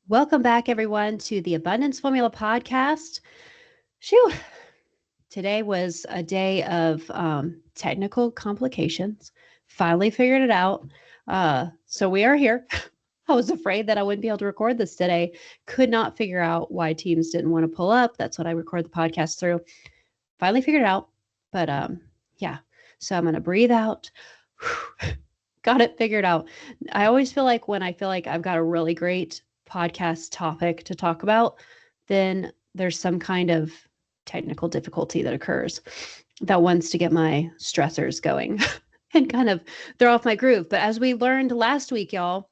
Welcome back, everyone, to the Abundance Formula podcast. Shoo! Today was a day of technical complications. Finally figured it out. So we are here. I was afraid that I wouldn't be able to record this today. Could not figure out why Teams didn't want to pull up. That's what I record the podcast through. Finally figured it out. But yeah, so I'm going to breathe out. Got it figured out. I always feel like when I feel like I've got a really great podcast topic to talk about, then there's some kind of technical difficulty that occurs that wants to get my stressors going and kind of throw off my groove. But as we learned last week, y'all,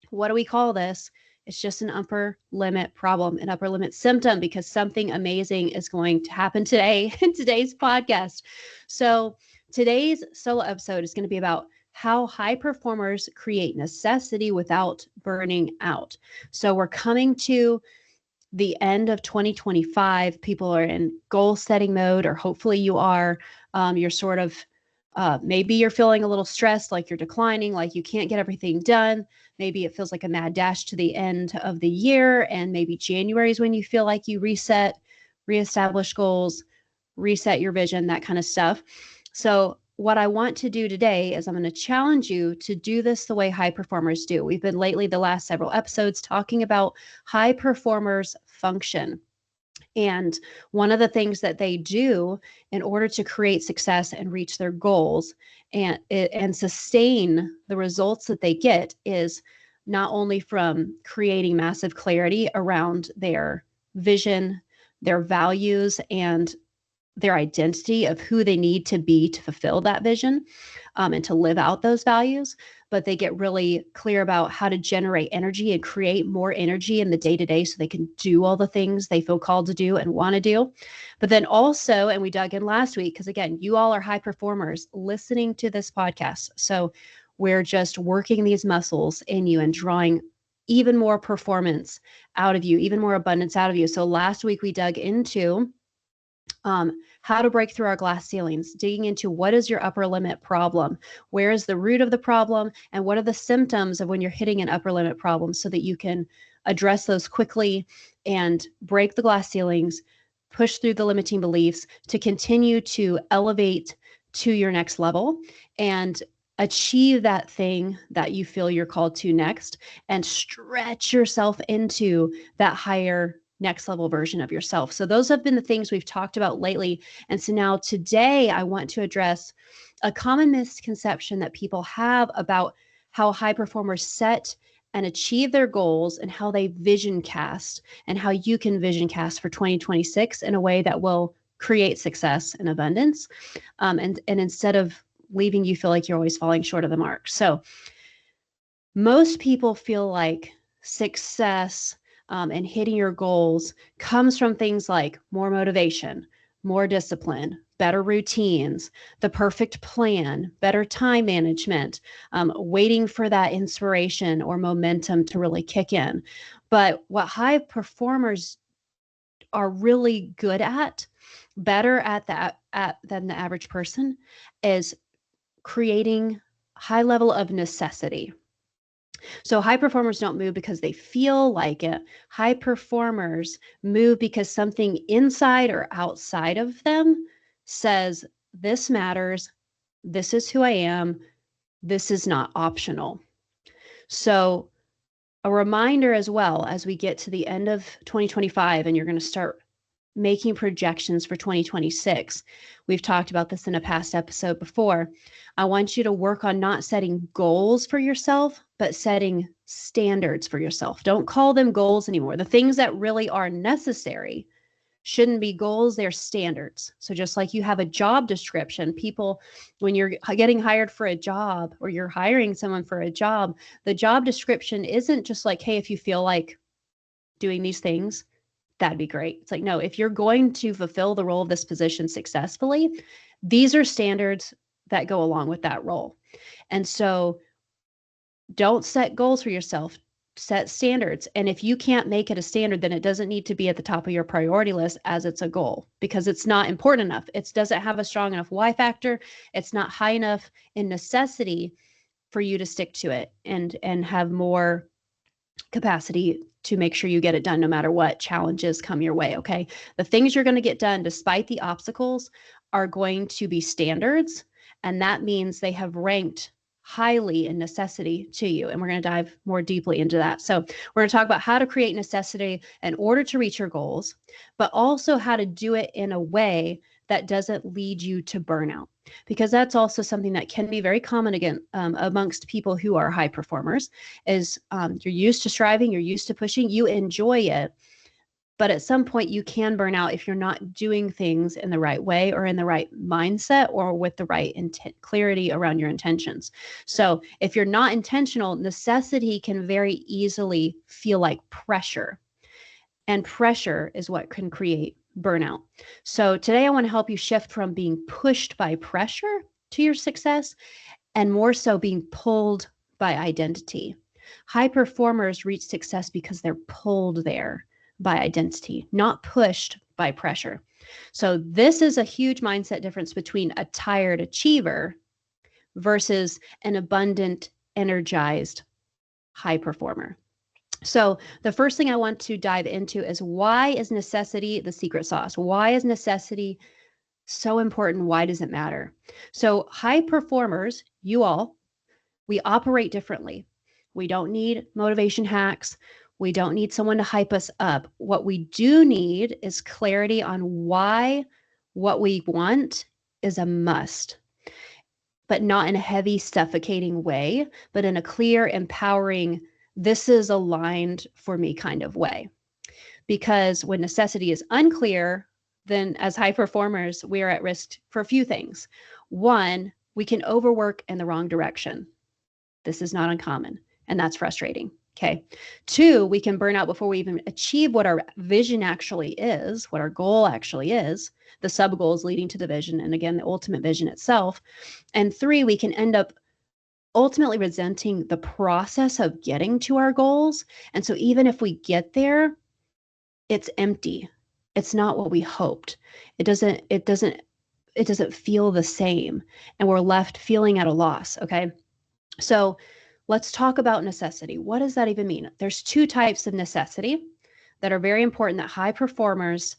what do we call this? It's just an upper limit problem, an upper limit symptom, because something amazing is going to happen today in today's podcast. So today's solo episode is going to be about how high performers create necessity without burning out. So we're coming to the end of 2025. People are in goal setting mode, or hopefully you are. You're sort of maybe you're feeling a little stressed, like you're declining, like you can't get everything done. Maybe it feels like a mad dash to the end of the year. And maybe January is when you feel like you reestablish goals, reset your vision, that kind of stuff. So what I want to do today is I'm going to challenge you to do this the way high performers do. We've been lately, the last several episodes, talking about high performers function. And one of the things that they do in order to create success and reach their goals and sustain the results that they get is not only from creating massive clarity around their vision, their values, and their identity of who they need to be to fulfill that vision and to live out those values, but they get really clear about how to generate energy and create more energy in the day-to-day so they can do all the things they feel called to do and want to do. But then also, and we dug in last week, because again, you all are high performers listening to this podcast. So we're just working these muscles in you and drawing even more performance out of you, even more abundance out of you. So last week we dug into how to break through our glass ceilings, digging into what is your upper limit problem, where is the root of the problem, and what are the symptoms of when you're hitting an upper limit problem so that you can address those quickly and break the glass ceilings, push through the limiting beliefs to continue to elevate to your next level and achieve that thing that you feel you're called to next and stretch yourself into that higher next level version of yourself. So those have been the things we've talked about lately. And so now today I want to address a common misconception that people have about how high performers set and achieve their goals and how they vision cast and how you can vision cast for 2026 in a way that will create success and abundance. And instead of leaving you feel like you're always falling short of the mark. So most people feel like success and hitting your goals comes from things like more motivation, more discipline, better routines, the perfect plan, better time management, waiting for that inspiration or momentum to really kick in. But what high performers are really good at, better than the average person, is creating high level of necessity. So high performers don't move because they feel like it. High performers move because something inside or outside of them says, this matters. This is who I am. This is not optional. So a reminder as well, as we get to the end of 2025 and you're going to start making projections for 2026. We've talked about this in a past episode before. I want you to work on not setting goals for yourself, but setting standards for yourself. Don't call them goals anymore. The things that really are necessary shouldn't be goals, they're standards. So just like you have a job description, people, when you're getting hired for a job or you're hiring someone for a job, the job description isn't just like, hey, if you feel like doing these things, that'd be great. It's like, no, if you're going to fulfill the role of this position successfully, these are standards that go along with that role. And so don't set goals for yourself, set standards. And if you can't make it a standard, then it doesn't need to be at the top of your priority list as it's a goal because it's not important enough. It doesn't have a strong enough why factor. It's not high enough in necessity for you to stick to it and have more capacity to make sure you get it done no matter what challenges come your way, okay? The things you're going to get done despite the obstacles are going to be standards, and that means they have ranked highly in necessity to you. And we're going to dive more deeply into that. So we're going to talk about how to create necessity in order to reach your goals, but also how to do it in a way that doesn't lead you to burnout, because that's also something that can be very common again amongst people who are high performers. Is you're used to striving, you're used to pushing, you enjoy it, but at some point you can burn out if you're not doing things in the right way or in the right mindset or with the right clarity around your intentions. So if you're not intentional, necessity can very easily feel like pressure. And pressure is what can create burnout. So today I want to help you shift from being pushed by pressure to your success and more so being pulled by identity. High performers reach success because they're pulled there by identity, not pushed by pressure. So this is a huge mindset difference between a tired achiever versus an abundant, energized high performer. So the first thing I want to dive into is, why is necessity the secret sauce? Why is necessity so important? Why does it matter? So high performers, you all, we operate differently. We don't need motivation hacks. We don't need someone to hype us up. What we do need is clarity on why what we want is a must, but not in a heavy, suffocating way, but in a clear, empowering, this is aligned for me kind of way. Because when necessity is unclear, then as high performers, we are at risk for a few things. One, we can overwork in the wrong direction. This is not uncommon, and that's frustrating. Okay. Two, we can burn out before we even achieve what our vision actually is, what our goal actually is, the sub goals leading to the vision, and again, the ultimate vision itself. And three, we can end up ultimately resenting the process of getting to our goals. And so even if we get there, it's empty. It's not what we hoped. It doesn't feel the same. And we're left feeling at a loss. Okay. So let's talk about necessity. What does that even mean? There's two types of necessity that are very important that high performers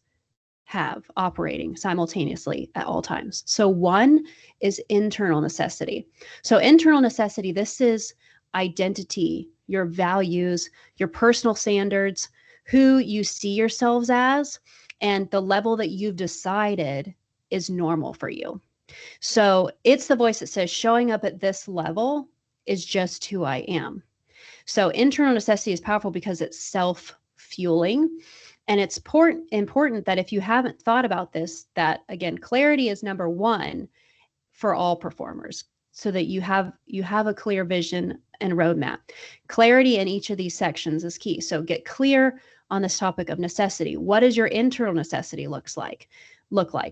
have operating simultaneously at all times. So one is internal necessity. So internal necessity, this is identity, your values, your personal standards, who you see yourselves as, and the level that you've decided is normal for you. So it's the voice that says showing up at this level is just who I am. So internal necessity is powerful because it's self-fueling. And it's important that if you haven't thought about this, that again, clarity is number one for all performers, so that you have a clear vision and roadmap. Clarity in each of these sections is key. So get clear on this topic of necessity. What does your internal necessity look like?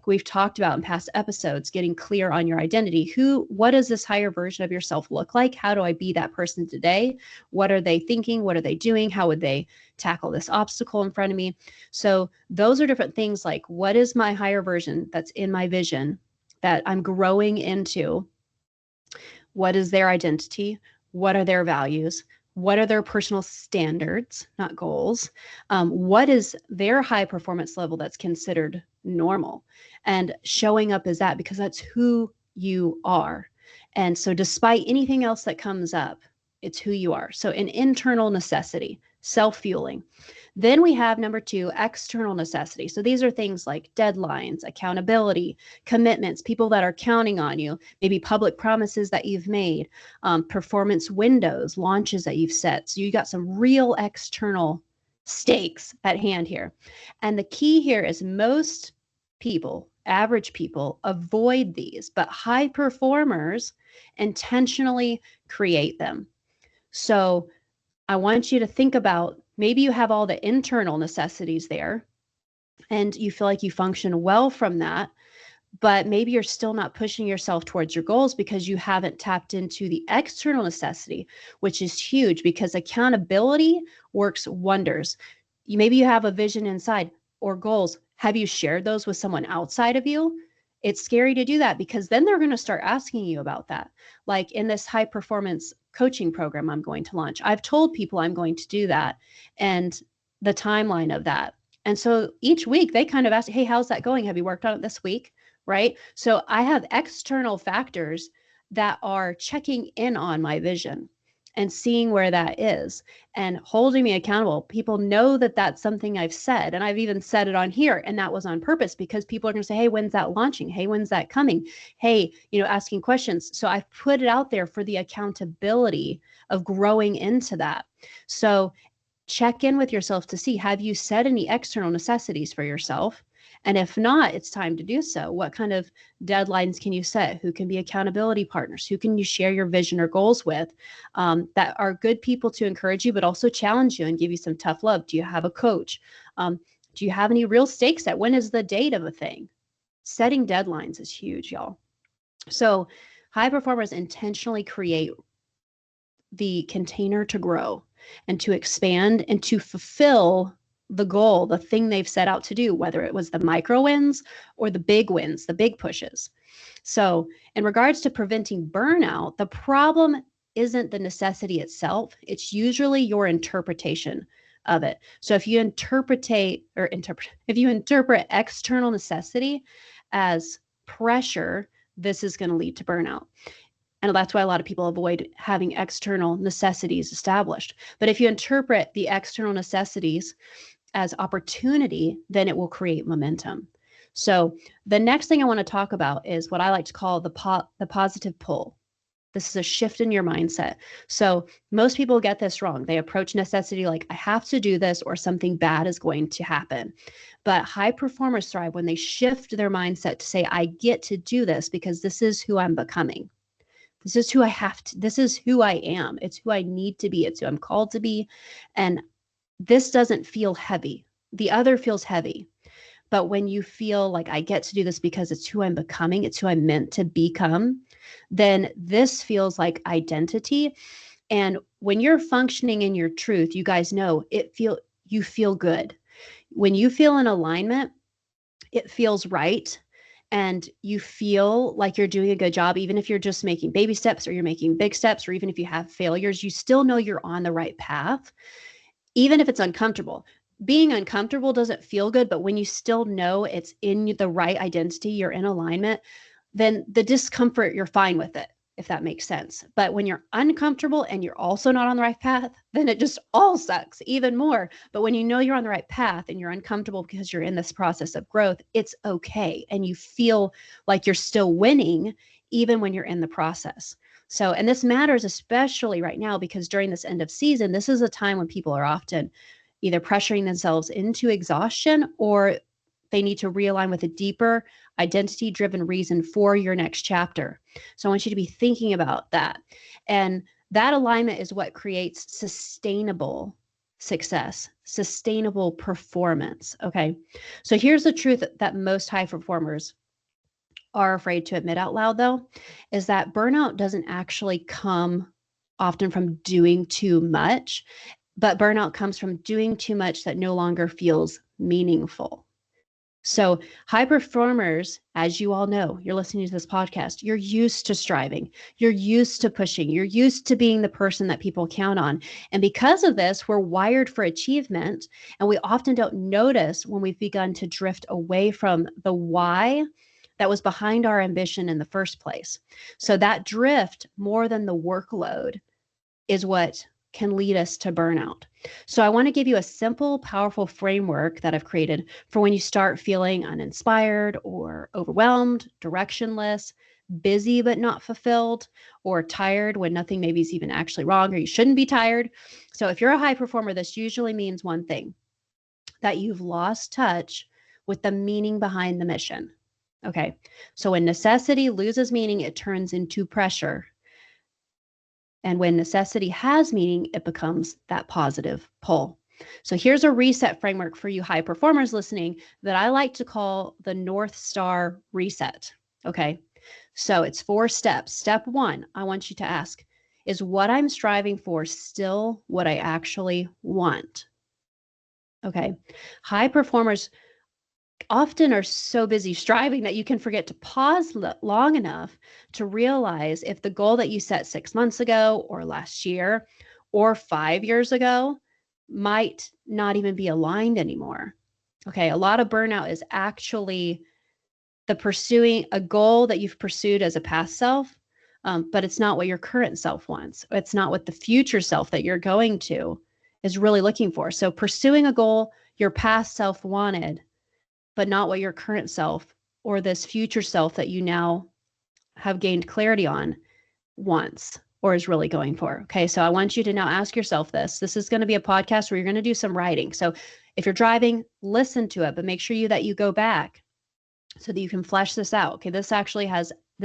We've talked about in past episodes, getting clear on your identity. What does this higher version of yourself look like? How do I be that person today? What are they thinking? What are they doing? How would they tackle this obstacle in front of me? So those are different things, like, what is my higher version that's in my vision that I'm growing into? What is their identity? What are their values? What are their personal standards, not goals? What is their high performance level that's considered normal? And showing up as that, because that's who you are. And so despite anything else that comes up, it's who you are. So an internal necessity, self-fueling. Then we have number two, external necessity. So these are things like deadlines, accountability, commitments, people that are counting on you, maybe public promises that you've made, performance windows, launches that you've set. So you got some real external stakes at hand here. And the key here is most people, average people, avoid these, but high performers intentionally create them. So I want you to think about, maybe you have all the internal necessities there and you feel like you function well from that, but maybe you're still not pushing yourself towards your goals because you haven't tapped into the external necessity, which is huge, because accountability works wonders. Maybe you have a vision inside or goals. Have you shared those with someone outside of you? It's scary to do that because then they're going to start asking you about that. Like in this high performance coaching program I'm going to launch, I've told people I'm going to do that and the timeline of that. And so each week they kind of ask, hey, how's that going? Have you worked on it this week? Right. So I have external factors that are checking in on my vision and seeing where that is and holding me accountable. People know that that's something I've said, and I've even said it on here, and that was on purpose because people are going to say, hey, when's that launching? Hey, when's that coming? Hey, asking questions. So I've put it out there for the accountability of growing into that. So check in with yourself to see, have you set any external necessities for yourself? And if not, it's time to do so. What kind of deadlines can you set? Who can be accountability partners? Who can you share your vision or goals with that are good people to encourage you, but also challenge you and give you some tough love? Do you have a coach? Do you have any real stakes set? When is the date of a thing? Setting deadlines is huge, y'all. So high performers intentionally create the container to grow and to expand and to fulfill the goal, the thing they've set out to do, whether it was the micro wins or the big wins, the big pushes. So, in regards to preventing burnout, the problem isn't the necessity itself, it's usually your interpretation of it. So, if you interpret external necessity as pressure, this is going to lead to burnout. And that's why a lot of people avoid having external necessities established. But if you interpret the external necessities as opportunity, then it will create momentum. So the next thing I want to talk about is what I like to call the positive pull. This is a shift in your mindset. So most people get this wrong. They approach necessity like, I have to do this or something bad is going to happen. But high performers thrive when they shift their mindset to say, I get to do this because this is who I'm becoming. This is who I have to, this is who I am. It's who I need to be. It's who I'm called to be. And this doesn't feel heavy. The other feels heavy. But when you feel like I get to do this because it's who I'm becoming, it's who I'm meant to become, then this feels like identity. And when you're functioning in your truth, you guys know you feel good. When you feel in alignment, it feels right and you feel like you're doing a good job, even if you're just making baby steps or you're making big steps, or even if you have failures, you still know you're on the right path, even if it's uncomfortable. Being uncomfortable doesn't feel good, but when you still know it's in the right identity, you're in alignment, then the discomfort, you're fine with it, if that makes sense. But when you're uncomfortable and you're also not on the right path, then it just all sucks even more. But when you know you're on the right path and you're uncomfortable because you're in this process of growth, it's okay. And you feel like you're still winning even when you're in the process. So, and this matters especially right now because during this end of season, this is a time when people are often either pressuring themselves into exhaustion or they need to realign with a deeper identity driven reason for your next chapter. So I want you to be thinking about that. And that alignment is what creates sustainable success, sustainable performance. Okay. So here's the truth that most high performers are afraid to admit out loud, though, is that burnout doesn't actually come often from doing too much, but burnout comes from doing too much that no longer feels meaningful. So high performers, as you all know, you're listening to this podcast, you're used to striving, you're used to pushing, you're used to being the person that people count on. And because of this, we're wired for achievement. And we often don't notice when we've begun to drift away from the why that was behind our ambition in the first place. So that drift, more than the workload, is what can lead us to burnout. So I want to give you a simple, powerful framework that I've created for when you start feeling uninspired or overwhelmed, directionless, busy but not fulfilled, or tired when nothing maybe is even actually wrong or you shouldn't be tired. So if you're a high performer, this usually means one thing, that you've lost touch with the meaning behind the mission. Okay. So when necessity loses meaning, it turns into pressure. And when necessity has meaning, it becomes that positive pull. So here's a reset framework for you high performers listening that I like to call the North Star reset. Okay. So it's 4 steps. Step 1, I want you to ask, is what I'm striving for still what I actually want? Okay. High performers often are so busy striving that you can forget to pause long enough to realize if the goal that you set 6 months ago or last year or 5 years ago might not even be aligned anymore. Okay, a lot of burnout is actually the pursuing a goal that you've pursued as a past self, but it's not what your current self wants. It's not what the future self that you're going to is really looking for. So pursuing a goal your past self wanted, but not what your current self or this future self that you now have gained clarity on wants or is really going for. Okay, so I want you to now ask yourself this. This is going to be a podcast where you're going to do some writing. So if you're driving, listen to it, but make sure that you go back so that you can flesh this out. Okay, this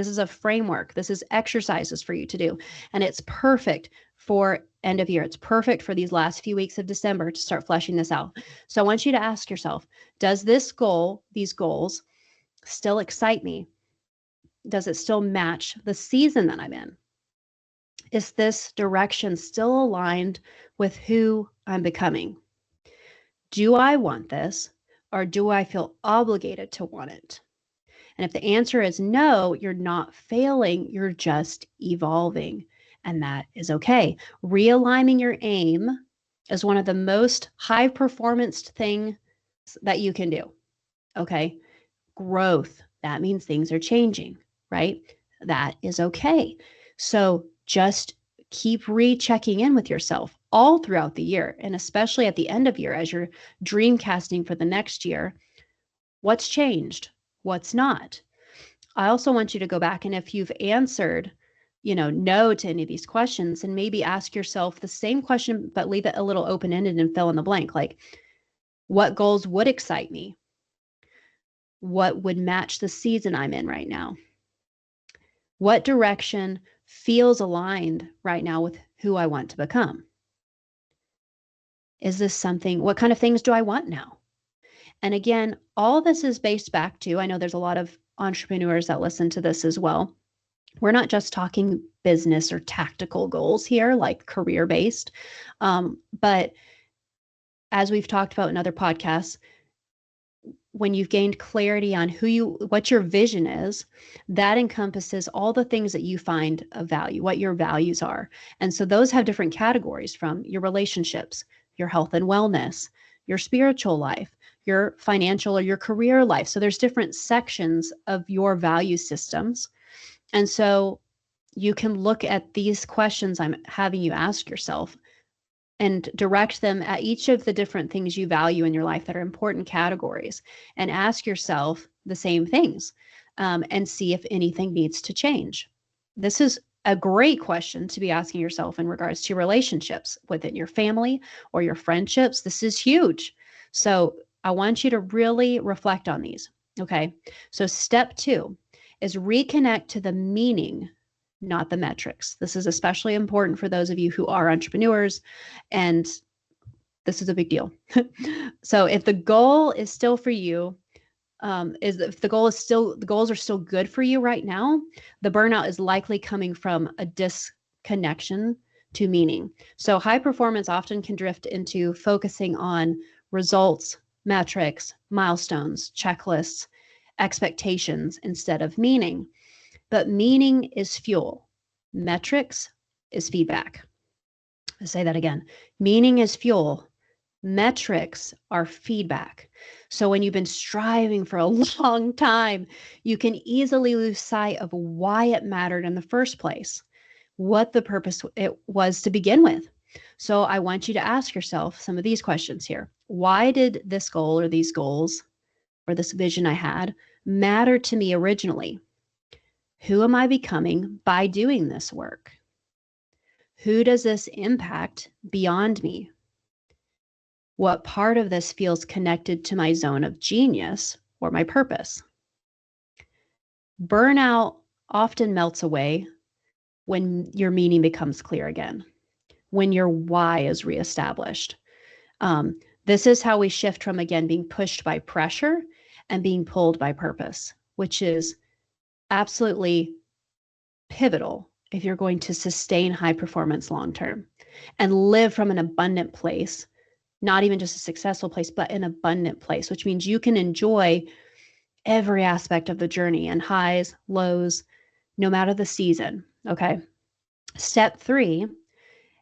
is a framework. This is exercises for you to do. And it's perfect for end of year. It's perfect for these last few weeks of December to start fleshing this out. So I want you to ask yourself, does these goals still excite me? Does it still match the season that I'm in? Is this direction still aligned with who I'm becoming? Do I want this, or do I feel obligated to want it? And if the answer is no, you're not failing, you're just evolving. And that is okay. Realigning your aim is one of the most high performance things that you can do. Okay. Growth, that means things are changing, right? That is okay. So just keep rechecking in with yourself all throughout the year, and especially at the end of year as you're dream casting for the next year. What's changed? What's not? I also want you to go back, and if you've answered, no to any of these questions, and maybe ask yourself the same question, but leave it a little open-ended and fill in the blank. Like, what goals would excite me? What would match the season I'm in right now? What direction feels aligned right now with who I want to become? Is this something, what kind of things do I want now? And again, all this is based back to, I know there's a lot of entrepreneurs that listen to this as well. We're not just talking business or tactical goals here, like career based. But as we've talked about in other podcasts, when you've gained clarity on what your vision is, that encompasses all the things that you find of value, what your values are. And so those have different categories, from your relationships, your health and wellness, your spiritual life, your financial or your career life. So there's different sections of your value systems. And so you can look at these questions I'm having you ask yourself and direct them at each of the different things you value in your life that are important categories, and ask yourself the same things, and see if anything needs to change. This is a great question to be asking yourself in regards to relationships within your family or your friendships. This is huge. So I want you to really reflect on these. Okay. So step 2 is reconnect to the meaning, not the metrics. This is especially important for those of you who are entrepreneurs, and this is a big deal. So if the goal is still for you, the goals are still good for you right now, the burnout is likely coming from a disconnection to meaning. So high performance often can drift into focusing on results, metrics, milestones, checklists, expectations instead of meaning. But meaning is fuel. Metrics is feedback. I'll say that again. Meaning is fuel. Metrics are feedback. So when you've been striving for a long time, you can easily lose sight of why it mattered in the first place, what the purpose it was to begin with. So I want you to ask yourself some of these questions here. Why did this goal or these goals or this vision I had matter to me originally? Who am I becoming by doing this work? Who does this impact beyond me? What part of this feels connected to my zone of genius or my purpose? Burnout often melts away when your meaning becomes clear again, when your why is reestablished. This is how we shift from, again, being pushed by pressure and being pulled by purpose, which is absolutely pivotal if you're going to sustain high performance long term and live from an abundant place not even just a successful place, but an abundant place, which means you can enjoy every aspect of the journey and highs, lows, no matter the season. Okay. Step 3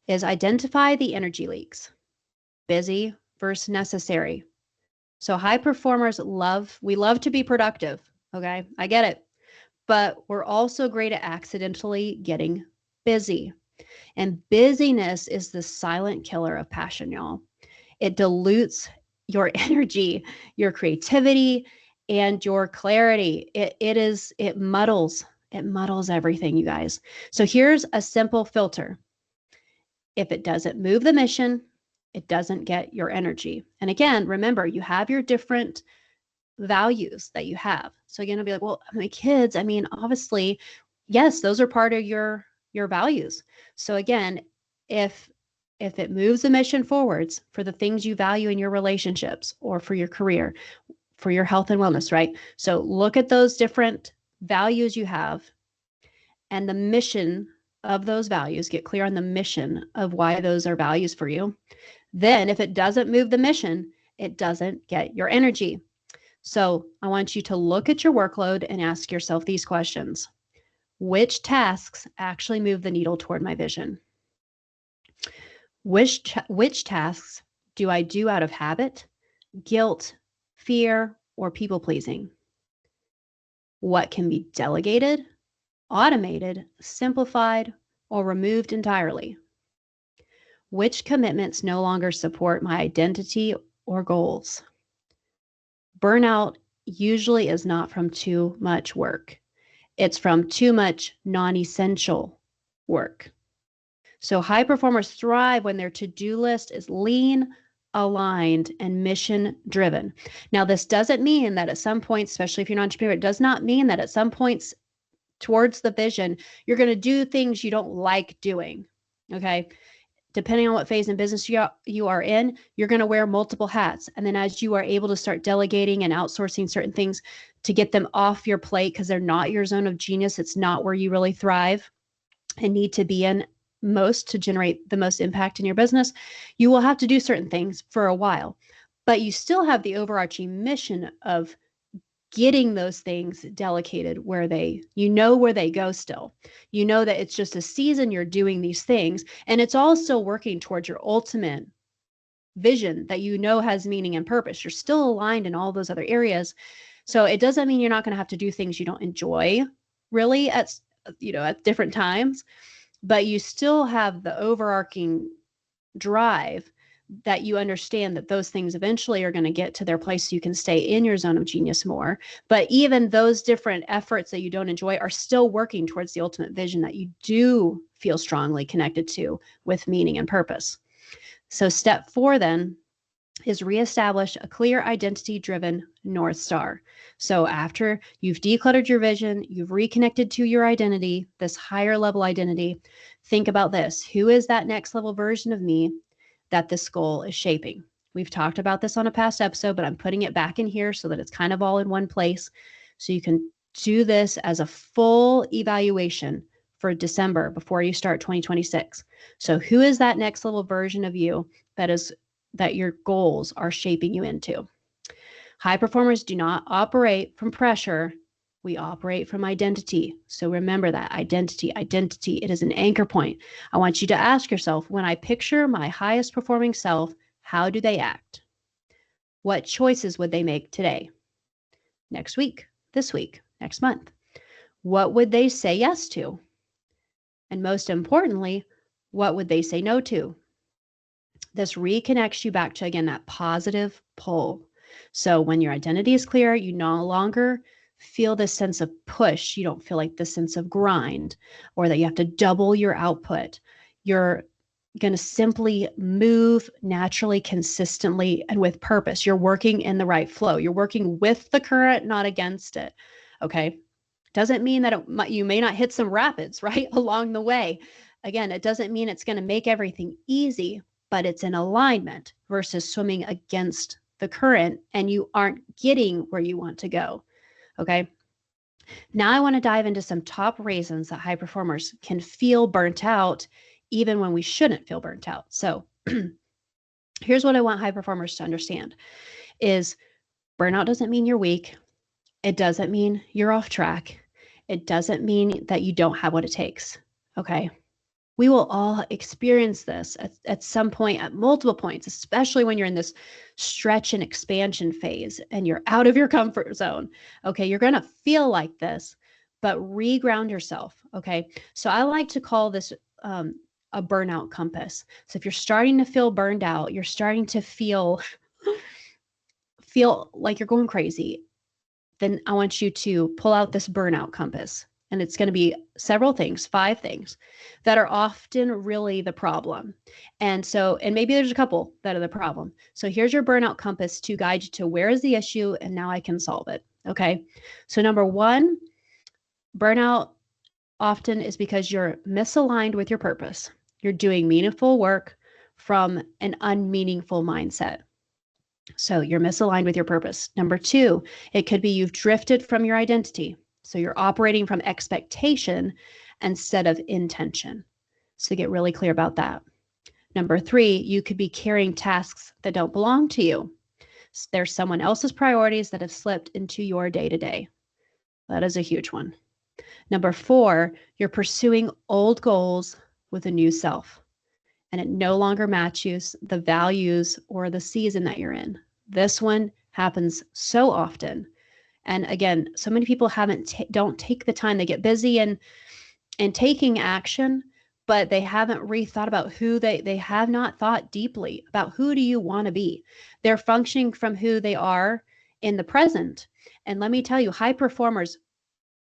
is identify the energy leaks, busy versus necessary. So high performers we love to be productive. Okay. I get it. But we're also great at accidentally getting busy. And busyness is the silent killer of passion, y'all. It dilutes your energy, your creativity, and your clarity. It muddles everything, you guys. So here's a simple filter. If it doesn't move the mission, it doesn't get your energy. And again, remember, you have your different values that you have. So again, I'll be like, well, my kids, I mean, obviously, yes, those are part of your values. So again, if it moves the mission forwards for the things you value in your relationships or for your career, for your health and wellness, right? So look at those different values you have and the mission of those values, get clear on the mission of why those are values for you. Then if it doesn't move the mission, it doesn't get your energy. So I want you to look at your workload and ask yourself these questions. Which tasks actually move the needle toward my vision? Which tasks do I do out of habit, guilt, fear, or people pleasing? What can be delegated, automated, simplified, or removed entirely? Which commitments no longer support my identity or goals? Burnout usually is not from too much work. It's from too much non-essential work. So high performers thrive when their to-do list is lean, aligned, and mission driven. Now, this doesn't mean that at some points, especially if you're an entrepreneur, it does not mean that at some points towards the vision, you're going to do things you don't like doing. Okay. Depending on what phase in business you are in, you're going to wear multiple hats. And then as you are able to start delegating and outsourcing certain things to get them off your plate because they're not your zone of genius, it's not where you really thrive and need to be in most to generate the most impact in your business, you will have to do certain things for a while. But you still have the overarching mission of getting those things delegated where where they go still. You know that it's just a season you're doing these things, and it's all still working towards your ultimate vision that you know has meaning and purpose. You're still aligned in all those other areas. So it doesn't mean you're not going to have to do things you don't enjoy really at different times, but you still have the overarching drive that you understand that those things eventually are going to get to their place so you can stay in your zone of genius more. But even those different efforts that you don't enjoy are still working towards the ultimate vision that you do feel strongly connected to with meaning and purpose. So step 4 then is reestablish a clear identity-driven North Star. So after you've decluttered your vision, you've reconnected to your identity, this higher level identity, think about this. Who is that next level version of me that this goal is shaping? We've talked about this on a past episode, but I'm putting it back in here so that it's kind of all in one place. So you can do this as a full evaluation for December before you start 2026. So who is that next level version of you that your goals are shaping you into? High performers do not operate from pressure. We operate from identity. So remember that identity, it is an anchor point. I want you to ask yourself, when I picture my highest performing self, how do they act? What choices would they make today, next week, this week, next month? What would they say yes to? And most importantly, what would they say no to? This reconnects you back to, again, that positive pull. So when your identity is clear, you no longer feel this sense of push. You don't feel like this sense of grind or that you have to double your output. You're going to simply move naturally, consistently, and with purpose. You're working in the right flow. You're working with the current, not against it. Okay. Doesn't mean that you may not hit some rapids, right, along the way. Again, it doesn't mean it's going to make everything easy, but it's in alignment versus swimming against the current and you aren't getting where you want to go. Okay. Now I want to dive into some top reasons that high performers can feel burnt out even when we shouldn't feel burnt out. So Here's what I want high performers to understand is burnout doesn't mean you're weak. It doesn't mean you're off track. It doesn't mean that you don't have what it takes. Okay. We will all experience this at some point, at multiple points, especially when you're in this stretch and expansion phase and you're out of your comfort zone. Okay. You're going to feel like this, but reground yourself. Okay. So I like to call this a burnout compass. So if you're starting to feel burned out, you're starting to feel like you're going crazy, then I want you to pull out this burnout compass. And it's going to be several things, 5 things that are often really the problem. And maybe there's a couple that are the problem. So here's your burnout compass to guide you to where is the issue and now I can solve it. Okay. So number 1, burnout often is because you're misaligned with your purpose. You're doing meaningful work from an unmeaningful mindset. So you're misaligned with your purpose. Number 2, it could be you've drifted from your identity. So you're operating from expectation instead of intention. So get really clear about that. Number 3, you could be carrying tasks that don't belong to you. There's someone else's priorities that have slipped into your day-to-day. That is a huge one. Number 4, you're pursuing old goals with a new self, and it no longer matches the values or the season that you're in. This one happens so often. And again, so many people don't take the time. They get busy and taking action, but they haven't rethought about who they have not thought deeply about who do you want to be. They're functioning from who they are in the present. And let me tell you, high performers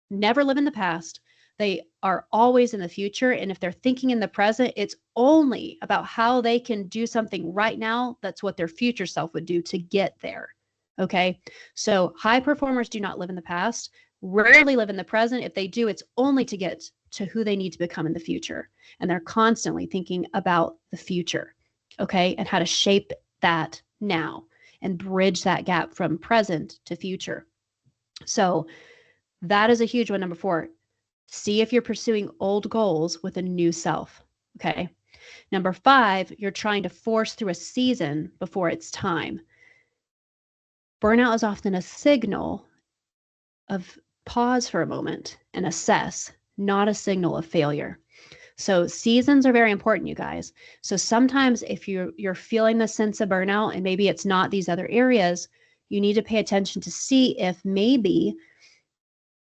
never live in the past. They are always in the future. And if they're thinking in the present, it's only about how they can do something right now. That's what their future self would do to get there. Okay. So high performers do not live in the past, rarely live in the present. If they do, it's only to get to who they need to become in the future. And they're constantly thinking about the future. Okay. And how to shape that now and bridge that gap from present to future. So that is a huge one. Number 4, see if you're pursuing old goals with a new self. Okay. Number 5, you're trying to force through a season before it's time. Burnout is often a signal of pause for a moment and assess, not a signal of failure. So seasons are very important, you guys. So sometimes if you're feeling the sense of burnout and maybe it's not these other areas, you need to pay attention to see if maybe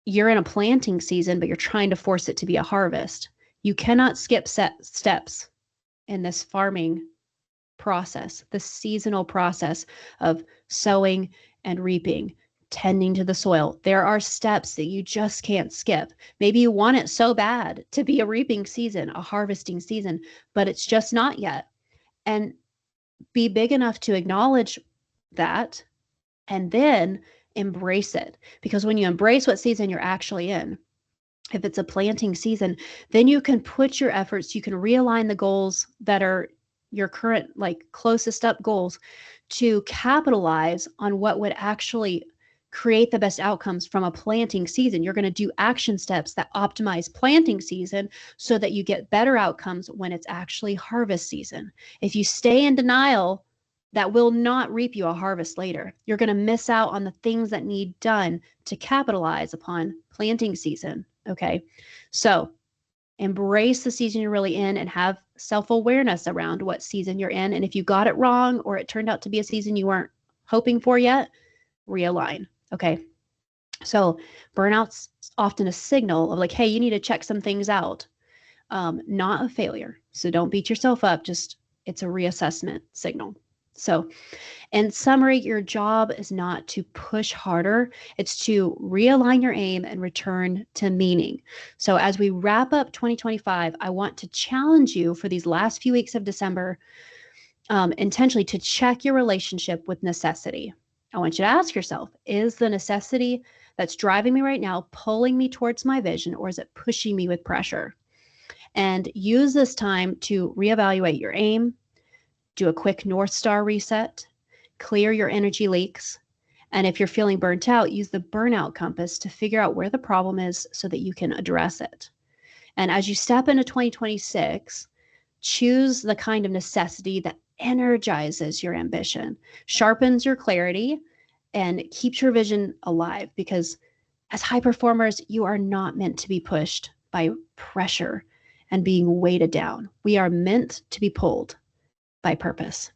you're in a planting season, but you're trying to force it to be a harvest. You cannot skip steps in this farming process, the seasonal process of sowing and reaping, tending to the soil. There are steps that you just can't skip. Maybe you want it so bad to be a reaping season, a harvesting season, but it's just not yet. And be big enough to acknowledge that and then embrace it. Because when you embrace what season you're actually in, if it's a planting season, then you can put your efforts, you can realign the goals that are your current, like closest up goals to capitalize on what would actually create the best outcomes from a planting season. You're going to do action steps that optimize planting season so that you get better outcomes when it's actually harvest season. If you stay in denial, that will not reap you a harvest later. You're going to miss out on the things that need done to capitalize upon planting season. Okay. So embrace the season you're really in and have self-awareness around what season you're in. And if you got it wrong or it turned out to be a season you weren't hoping for yet, realign. Okay. So burnout's often a signal of like, hey, you need to check some things out. Not a failure. So don't beat yourself up. Just it's a reassessment signal. So in summary, your job is not to push harder. It's to realign your aim and return to meaning. So as we wrap up 2025, I want to challenge you for these last few weeks of December, intentionally to check your relationship with necessity. I want you to ask yourself, is the necessity that's driving me right now pulling me towards my vision, or is it pushing me with pressure? And use this time to reevaluate your aim, do a quick North Star reset, clear your energy leaks. And if you're feeling burnt out, use the burnout compass to figure out where the problem is so that you can address it. And as you step into 2026, choose the kind of necessity that energizes your ambition, sharpens your clarity, and keeps your vision alive. Because as high performers, you are not meant to be pushed by pressure and being weighted down. We are meant to be pulled by purpose.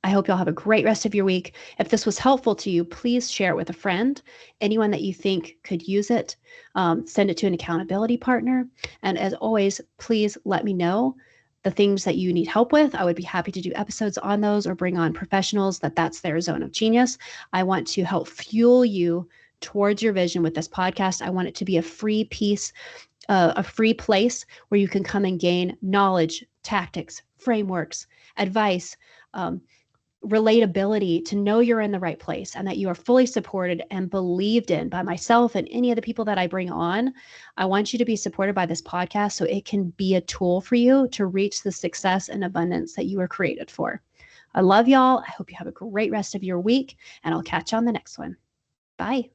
I hope y'all have a great rest of your week. If this was helpful to you, please share it with a friend, anyone that you think could use it. Send it to an accountability partner. And as always, please let me know the things that you need help with. I would be happy to do episodes on those or bring on professionals that's their zone of genius. I want to help fuel you towards your vision with this podcast. I want it to be a free piece, a free place where you can come and gain knowledge, tactics, frameworks, advice, relatability, to know you're in the right place and that you are fully supported and believed in by myself and any of the people that I bring on. I want you to be supported by this podcast so it can be a tool for you to reach the success and abundance that you were created for. I love y'all. I hope you have a great rest of your week, and I'll catch you on the next one. Bye.